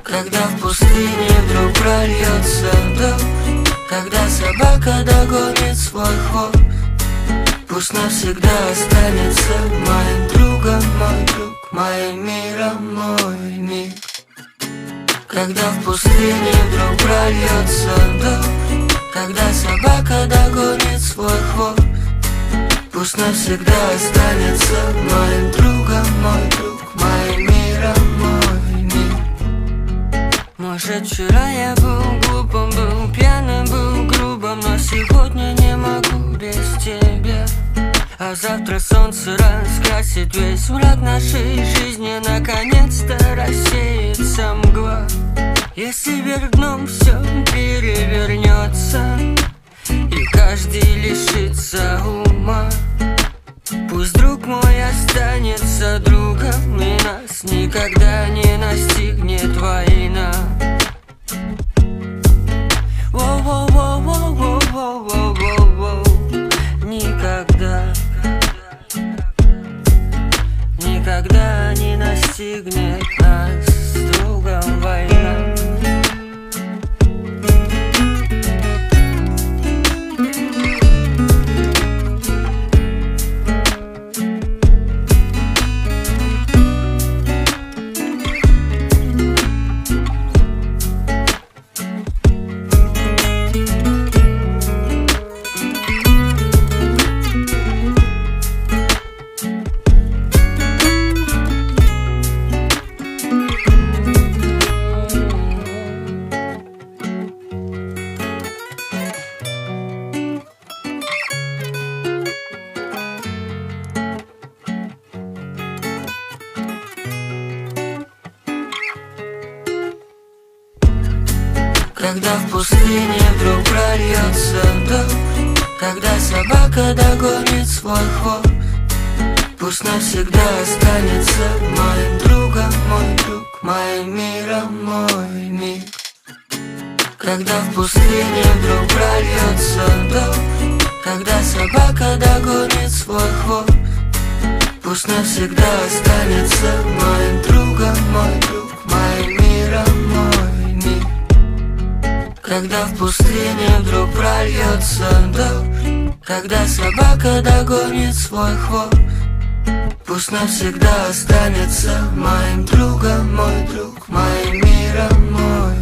Когда в пустыне вдруг прольётся дождь, когда собака догонит свой хвост, пусть навсегда останется моим другом, мой друг, моим миром, мой миг. Когда в пустыне вдруг прольётся дождь, когда собака догонит свой хвост, пусть навсегда останется моим другом, мой друг, моим миром, мой мир. Может, вчера я был глупым, был пьяным, был грубым, но сегодня не могу без тебя. А завтра солнце раскрасит весь мрак нашей жизни, наконец-то рассеется мгла. Если вверх дном все перевернется и каждый лишится ума, пусть друг мой останется другом, и нас никогда не настигнет война. Воу-воу-воу-воу-воу-воу-воу-воу. Никогда, никогда не настигнет нас с другом война. Когда в пустыне вдруг прольётся дождь, когда собака догонит свой хвост, пусть навсегда останется моим другом, мой друг, моим миром, мой миг. Когда в пустыне вдруг прольётся дождь, когда собака догонит свой хвост, пусть навсегда останется моим другом, мой друг, моим миром, мой миг. Когда в пустыне вдруг прольётся дождь, когда собака догонит свой хвост, пусть навсегда останется моим другом, мой друг, моим миром, мой